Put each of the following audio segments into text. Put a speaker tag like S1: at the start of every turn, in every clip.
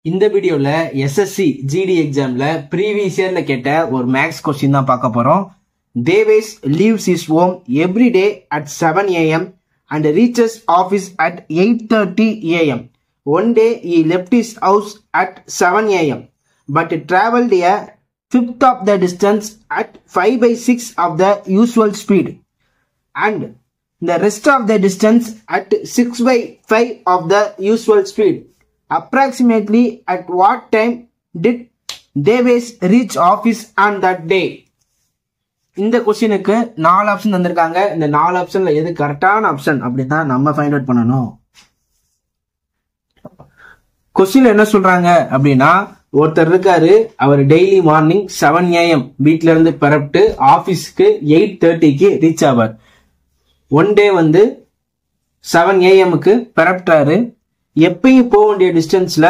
S1: இந்த வீடியோல SSC GD எக்ஸாம்ல ப்ரீவியஸ் இயர்ல கேட்ட ஒரு மேக்ஸ் கொஸ்டின் தான் பார்க்க போறோம். Devesh leaves his home every day at 7 a.m. and reaches office at 8:30 a.m. One day he left his house at 7 a.m. but traveled a fifth of the distance at 5/6 of the usual speed and the rest of the distance at 6/5 of the usual speed. Approximately at what time did Devesh reach office on that day? இந்த क्वेश्चनக்கு 4 option தந்திருக்காங்க. இந்த 4 ஆப்ஷன்ல எது கரெக்டான option அப்படினா நம்ம find out பண்ணனும். क्वेश्चनல என்ன சொல்றாங்க அப்படினா ஒருத்தர் இருக்காரு, அவர் டெய்லி மார்னிங் 7 am வீட்ல இருந்து புறப்பட்டு ஆபீஸ்க்கு 8:30 க்கு ரீச் ஆவார். ஒன் டே 7 am க்கு புறப்பட்டாரு. எப்பயும் போக வேண்டிய டிஸ்டன்ஸ்ல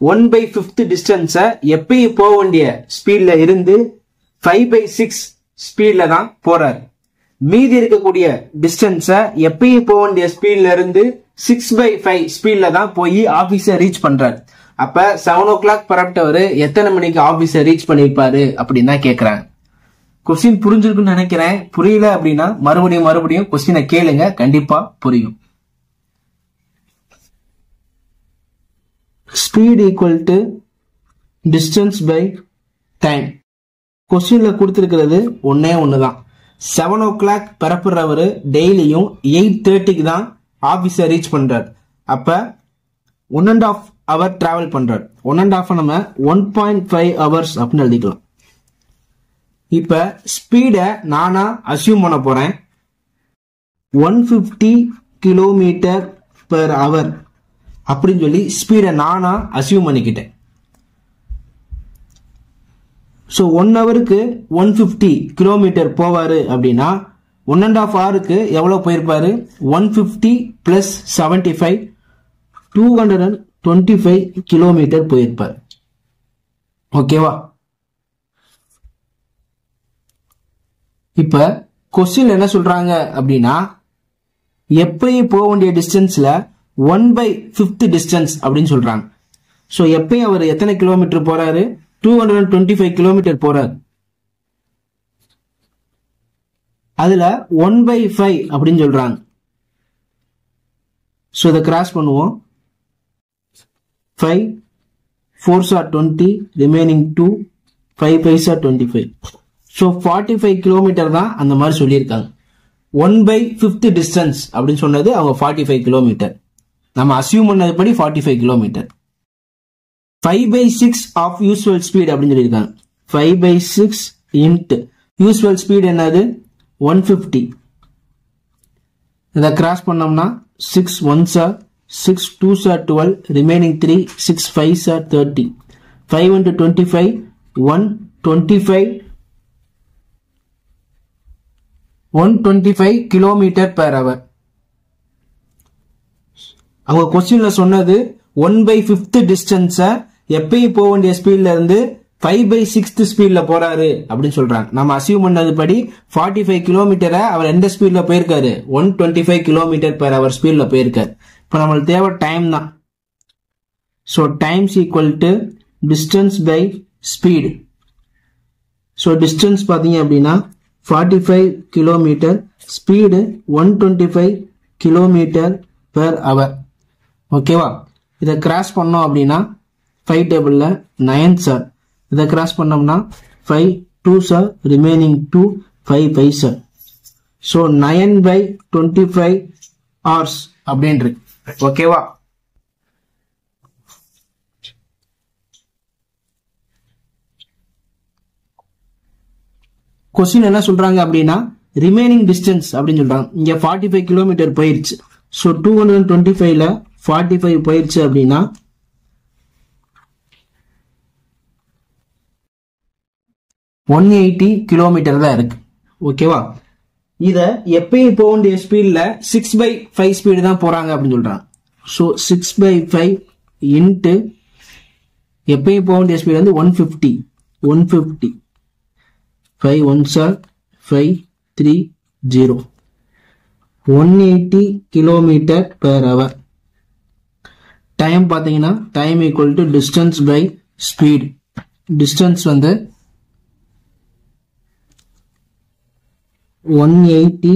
S1: 1/5 டிஸ்டன்ஸ எப்பயும் போக வேண்டிய ஸ்பீட்ல இருந்து 5/6 ஸ்பீட்ல தான் போறாரு. மீதி இருக்கக்கூடிய டிஸ்டன்ஸ எப்பயும் போக வேண்டிய ஸ்பீட்ல இருந்து 6/5 ஸ்பீட்ல தான் போய் ஆபீஸ ரீச் பண்றாரு. அப்ப 7 o'clock புறப்பட்டவரு எத்தனை மணிக்கு ஆபீஸ ரீச் பண்ணிருப்பாரு அப்படின்னு தான் கேக்குறாங்க. கொஸ்டின் புரிஞ்சிருக்குன்னு நினைக்கிறேன். புரியல அப்படின்னா மறுபடியும் கொஸ்டினை கேளுங்க, கண்டிப்பா புரியும். Speed equal to distance by time. கொஸ்டின்ல கொடுத்திருக்கிறது ஒன்னே ஒண்ணுதான். 7 o'clock பரப்புறவரு டெய்லியும் 8:30 தான் ஆபீஸ ரீச் பண்றாரு. அப்ப 1.5 hour டிராவல் பண்றாரு. 1.5 நம்ம 1.5 hours அப்படின்னு எழுதிக்கலாம். இப்ப ஸ்பீட நானா அசியூம் பண்ண போறேன். 150 km/h அப்படின்னு சொல்லி ஸ்பீட நானா அசியூம் பண்ணிக்கிட்டேன். சோ 1 ஹவருக்கு 150 km போவாரு அப்படின்னா 1.5 ஹவருக்கு எவ்வளவு போயிருப்பாரு? 150 plus 75 225 km போயிருப்பாரு. ஓகேவா? இப்ப கொஸ்டின் என்ன சொல்றாங்க அப்படின்னா எப்பயும் போக வேண்டிய டிஸ்டன்ஸ்ல 1/5 டிஸ்டன்ஸ் அப்படின்னு சொல்றாங்க. சோ எப்பயும் அவர் எத்தனை கிலோமீட்டர் போறாரு? 225 km போறாரு. அதுல 1/5 அப்படின்னு சொல்றாங்க. சோ இத கிராஸ் பண்ணுவோம். 5 4s are 20, remaining 2, 5 5s are 25. So 45 km தான் அந்த மாதிரி சொல்லியிருக்காங்க. 1/5 டிஸ்டன்ஸ் அப்படின்னு சொன்னது அவங்க 45 km. நம்ம assume பண்ணதுபடி 45 km. 5/6 of usual speed அப்படின்னு சொல்லியிருக்காங்க. 5/6 into usual speed என்னது? 150. இதை கிராஸ் பண்ணோம்னா 6 1s are 6 2s are 12, remaining 3, 6 5s are 30. 5 into 25 125 km/h. அவங்க கொஸ்டின்ல சொன்னது 1/5 டிஸ்டன்ஸ எப்பயும் போக வேண்டிய ஸ்பீட்ல இருந்து 5/6 ஸ்பீட்ல போறாரு அப்படின்னு சொல்றாங்க. நம்ம அசியூம் பண்ணது படி 45 km அவர் எந்த ஸ்பீட்ல போயிருக்காரு? 125 km/h ஸ்பீட்ல போயிருக்காரு. இப்ப நம்மளுக்கு தேவை டைம் தான். So times equal to distance by speed. So distance பாத்தீங்க அப்படின்னா 45 km, ஸ்பீடு 125 km/h. ஓகேவா? இதை கிராஸ் பண்ணோம் அப்படின்னா 5 டேபிள்ல 9s are. இதை கிராஸ் பண்ணோம்னா 5 2s are, remaining 2, 5 5s are. So 9/25 hours அப்படின்னு இருக்கு. ஓகேவா? கொஸ்டின் என்ன சொல்றாங்க அப்படின்னா ரிமைனிங் டிஸ்டன்ஸ் அப்படின்னு சொல்றாங்க. இங்க 45 km போயிருச்சு. சோ 225ல 45 போயிருச்சு அப்படின்னா 180 km தான் இருக்கு. ஓகேவா? இத எப்பயும் போக வேண்டிய ஸ்பீட்ல 6/5 ஸ்பீடு தான் போறாங்க அப்படின்னு சொல்றாங்க. சோ 6/5 இன்ட்டு எப்பயும் போக வேண்டிய speed 150 5 1s are 5 3 0 180 km/h. Time பார்த்தீங்கன்னா time equal to distance by speed. Distance வந்து 180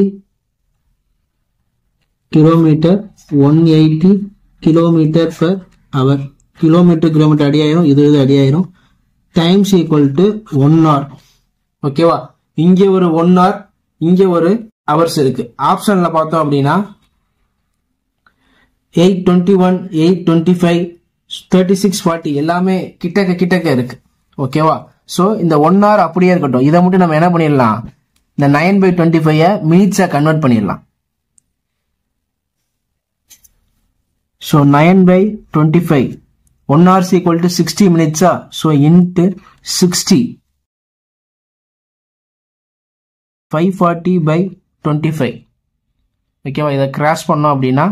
S1: kilometre 180 kilometre per hour. Kilometre அடியாயிரும், இது அடியாயிரும். Times equal to 1 hour. ஓகேவா? இங்கே ஒரு 1 hour, இங்கே ஒரு ஹவர்ஸ் இருக்கு. ஆப்ஷன்ல பார்த்தோம் அப்படின்னா 8:21, 8:25, 36:40 எல்லாமே கிட்டக்க இருக்கு. ஓகேவா? சோ இந்த 1 hour அப்படியே இருக்கட்டும். இதை மட்டும் நம்ம என்ன பண்ணிடலாம், இந்த 9/25 மினிட்ஸா கன்வெர்ட் பண்ணிடலாம். So 9/25 1 hour is equal to 60 minutes. So into 60 540/25. ஓகேவா? இதை கிராஸ் பண்ணோம் அப்படின்னா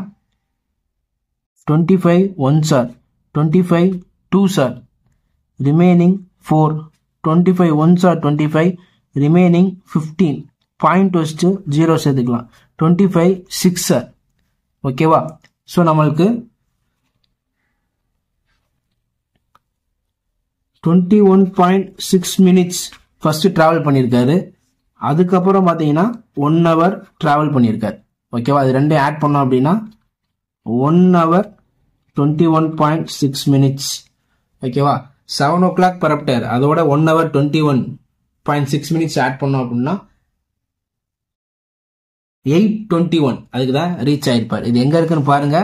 S1: 25 1s are 25 2s are remaining 4. 25 1s are 25 remaining 15. Point வச்சுட்டு 0 சேர்த்துக்கலாம். 25 6 are. ஓகேவா? ஸோ நம்மளுக்கு 21.6 minutes ஃபர்ஸ்ட் டிராவல் பண்ணியிருக்காரு. அதுக்கப்புறம் பார்த்தீங்கன்னா 1 hour டிராவல் பண்ணியிருக்காரு. ஓகேவா? அது ரெண்டும் ஆட் பண்ணோம் அப்படின்னா 1 hour 21.6 minutes. ஓகேவா? 7 o'clock பரப்பிட்டார், அதோட 1 hour 21.6 minutes ஆட் பண்ணோம் அப்படின்னா 8:21 அதுக்கு தான் ரீச் ஆயிருப்பார். இது எங்க இருக்குன்னு பாருங்க,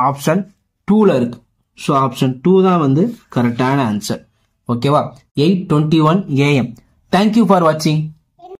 S1: ஆப்ஷன் 2ல இருக்கு. ஸோ ஆப்ஷன் 2 தான் வந்து கரெக்டான ஆன்சர். ஓகேவா? 8:21 AM. தேங்க்யூ ஃபார் வாட்சிங்.